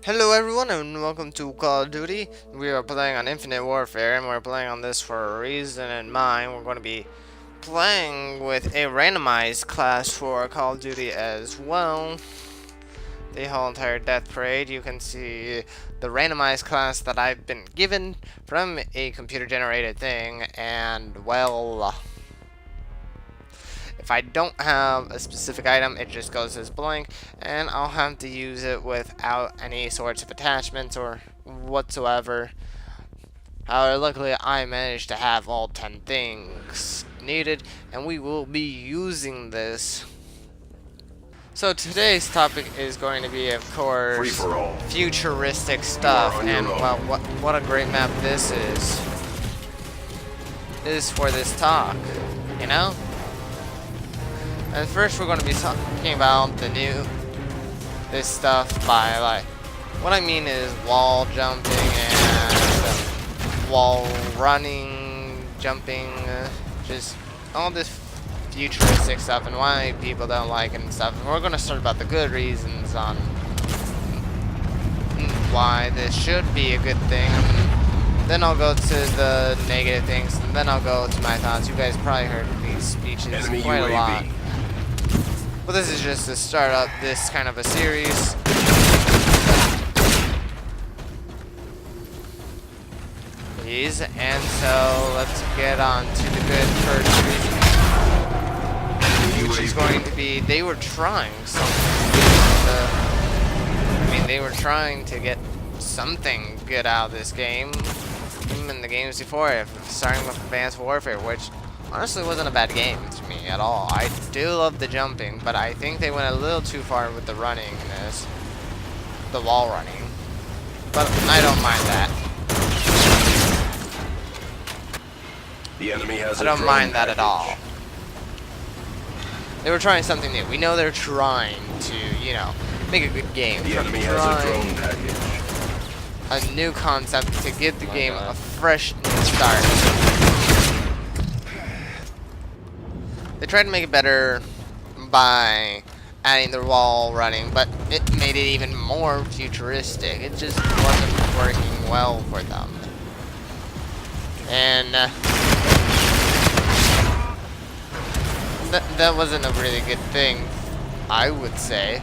Hello everyone and welcome to Call of Duty. We are playing on Infinite Warfare and we're playing on this for a reason in mind. We're going to be playing with a randomized class for Call of Duty as well. The whole entire death parade, you can see the randomized class that I've been given from a computer generated thing, and well, if I don't have a specific item, it just goes as blank, and I'll have to use it without any sorts of attachments or whatsoever. However, luckily I managed to have all 10 things needed, and we will be using this. So today's topic is going to be, of course, futuristic stuff, and well, what a great map this is for this talk, you know? And first we're going to be talking about this stuff by, like, what I mean is wall jumping and wall running, jumping, just all this futuristic stuff and why people don't like it and stuff. And we're going to start about the good reasons on why this should be a good thing. Then I'll go to the negative things, and then I'll go to my thoughts. You guys probably heard these speeches quite a lot. But this is just to start up this kind of a series. And so let's get on to the good first reason. Which is going to be, they were trying something. They were trying to get something good out of this game. Even in the games before it, starting with Advanced Warfare, which honestly wasn't a bad game to me at all. I do love the jumping, but I think they went a little too far with the running in this. The wall running. But I don't mind that. I don't mind that at all. They were trying something new. We know they're trying to, you know, make a good game. The enemy has a drone package. A new concept to give the game a fresh new start. They tried to make it better by adding the wall running, but it made it even more futuristic. It just wasn't working well for them. And that wasn't a really good thing, I would say.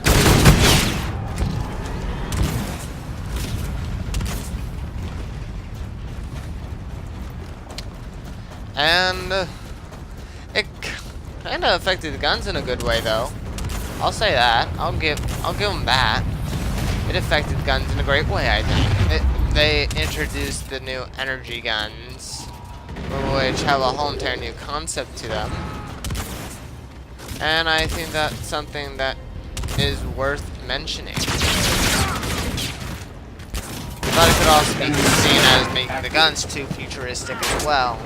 And it kind of affected the guns in a good way, though. I'll say that. I'll give them that. It affected guns in a great way, I think. They introduced the new energy guns, which have a whole entire new concept to them. And I think that's something that is worth mentioning. But it could also be seen as making the guns too futuristic as well.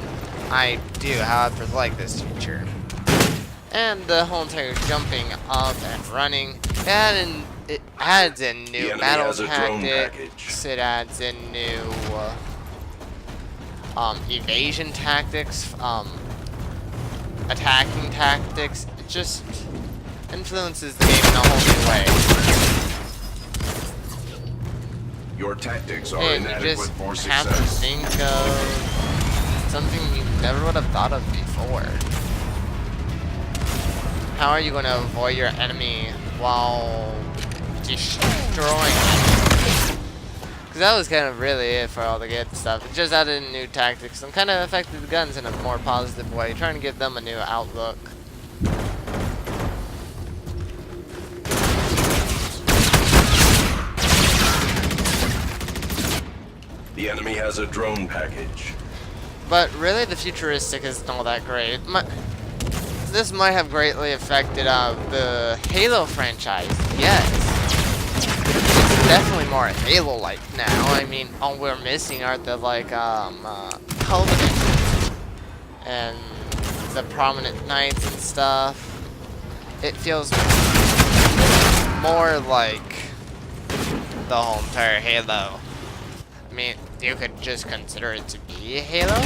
I do, however, like this feature. And the whole entire jumping up and running, it adds in new battle tactics, it adds in new evasion tactics, attacking tactics. It just influences the game in a whole new way. Your tactics are inadequate for success. And you just have to think of something you never would have thought of before. How are you going to avoid your enemy while destroying it? Because that was kind of really it for all the good stuff. It just added in new tactics and kind of affected the guns in a more positive way, trying to give them a new outlook. The enemy has a drone package. But really, the futuristic isn't all that great. This might have greatly affected the Halo franchise. Yes. It's definitely more Halo-like now. I mean, all we're missing are the, like, Covenant and the prominent knights and stuff. It feels more like the whole entire Halo. I mean, you could just consider it to be a Halo.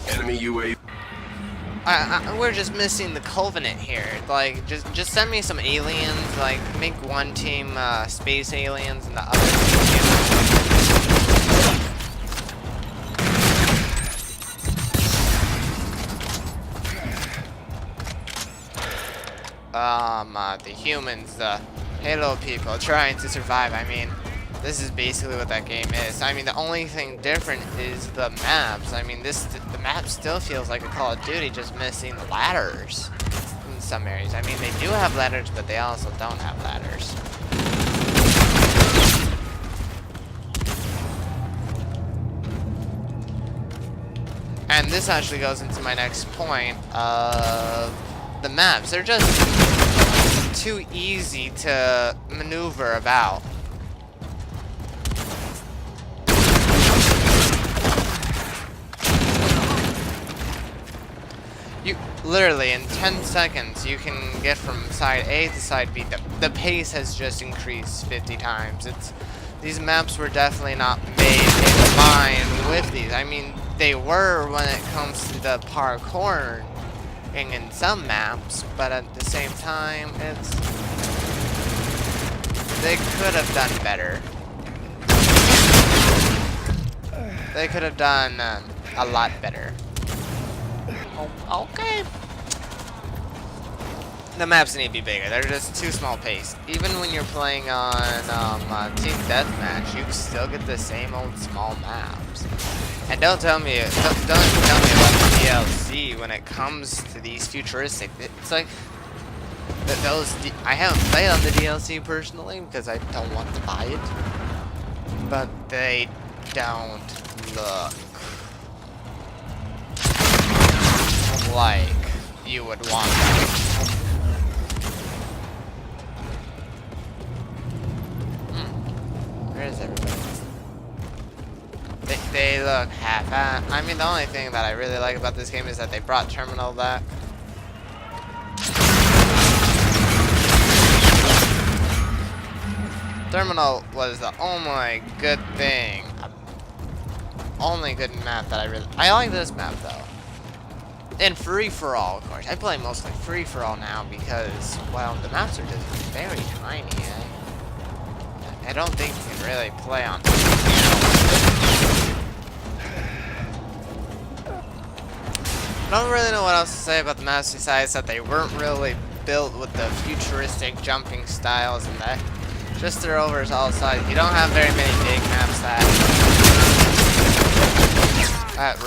Enemy UAV. we're just missing the Covenant here. Like, just send me some aliens. Like, make one team space aliens and the other team. The humans, the Halo people trying to survive. I mean, this is basically what that game is. I mean, the only thing different is the maps. I mean, the map still feels like a Call of Duty, just missing the ladders in some areas. I mean, they do have ladders, but they also don't have ladders. And this actually goes into my next point of the maps. They're just too easy to maneuver about. You literally in 10 seconds you can get from side A to side B. The pace has just increased 50 times. These maps were definitely not made in mind with these. I mean, they were when it comes to the parkour in some maps, but at the same time, they could have done better. They could have done a lot better. Oh, okay. The maps need to be bigger. They're just too small paced. Even when you're playing on Team Deathmatch, you still get the same old small maps. And don't tell me about the DLC when it comes to these futuristic. It's like I haven't played on the DLC personally because I don't want to buy it, but they don't look like you would want them. Where is everybody? They look half-assed. I mean, the only thing that I really like about this game is that they brought Terminal back. Terminal was the only good thing. Only good map that I like this map though. And free-for-all, of course. I play mostly free-for-all now because, well, the maps are just very tiny. I don't think you can really play on. I don't really know what else to say about the maps besides that they weren't really built with the futuristic jumping styles and that. Just they're over all sides. You don't have very many big maps that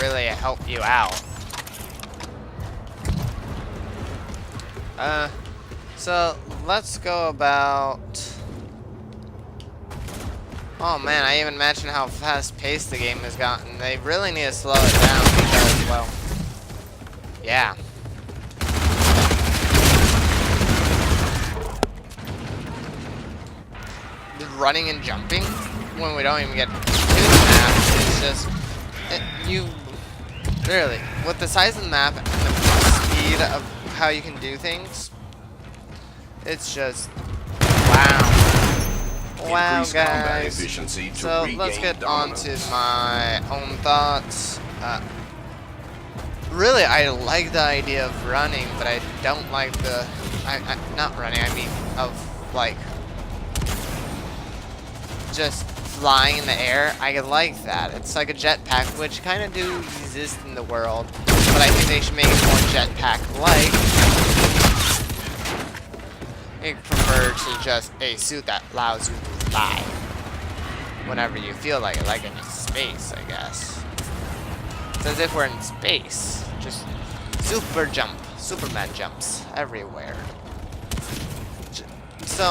really help you out. So let's go about. Oh man, I even mentioned how fast-paced the game has gotten. They really need to slow it down because, well, yeah. The running and jumping when we don't even get to the map is just you literally with the size of the map and the speed of how you can do things. It's just wow. Wow, guys. So let's get on to my own thoughts. Really, I like the idea of running, but I don't like the. Not running. I mean, of like just flying in the air. I like that. It's like a jetpack, which kind of do exist in the world, but I think they should make it more jetpack-like. I prefer to just a suit that allows you to fly whenever you feel like it, like in space, I guess. It's as if we're in space. Just Superman jumps everywhere. So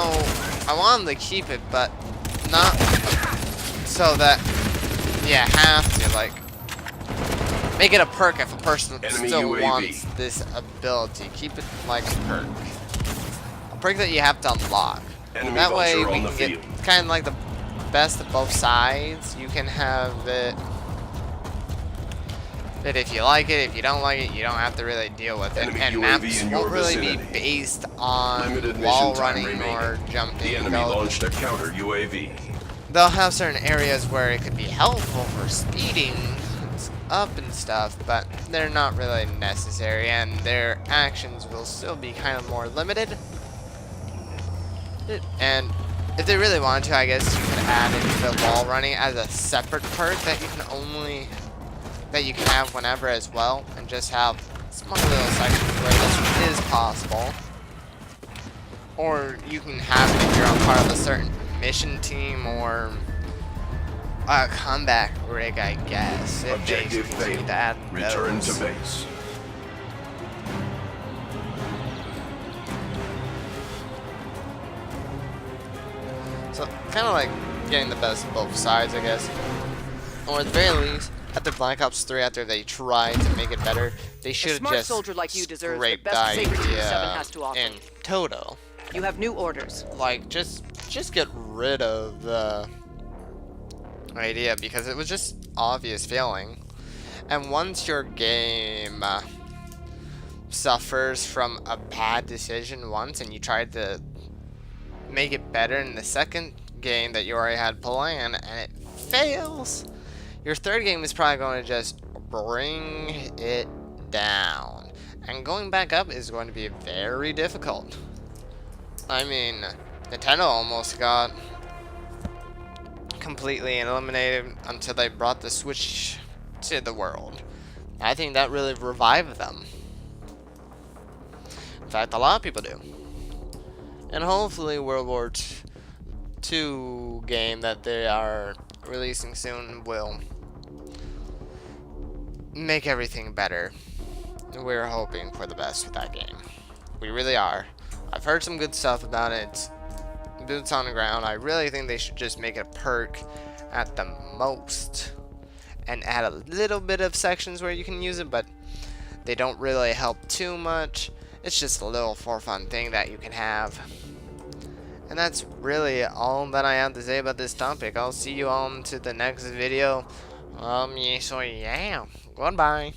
I want them to keep it, but not so that you have to like make it a perk if a person still wants this ability. Keep it like a perk. Perk that you have to unlock. That way we can get kind of like the best of both sides. You can have it that if you like it, if you don't like it, you don't have to really deal with it. And maps won't really be based on wall running or jumping. They'll have certain areas where it could be helpful for speeding up and stuff, but they're not really necessary, and their actions will still be kind of more limited. And if they really wanted to, I guess you could add in the wall running as a separate perk that you can have whenever as well, and just have small little sections where this is possible. Or you can have it if you're on part of a certain mission team or a combat rig, I guess. Objective failed. Return to base. So, kind of like getting the best of both sides, I guess. Or at the very least, after Black Ops 3, after they tried to make it better, they should have just soldier like you deserves the scraped the best Saber Team 7 idea has to offer. in total. You have new orders. Like, just get rid of the idea, because it was just obvious failing. And once your game suffers from a bad decision once, and you tried to make it better in the second game that you already had planned, and it fails, your third game is probably going to just bring it down. And going back up is going to be very difficult. I mean, Nintendo almost got completely eliminated until they brought the Switch to the world. I think that really revived them. In fact, a lot of people do. And hopefully World War II game that they are releasing soon will make everything better. We're hoping for the best with that game. We really are. I've heard some good stuff about it. Boots on the ground. I really think they should just make it a perk at the most and add a little bit of sections where you can use it, but they don't really help too much. It's just a little for fun thing that you can have. And that's really all that I have to say about this topic. I'll see you on to the next video. So yeah, goodbye.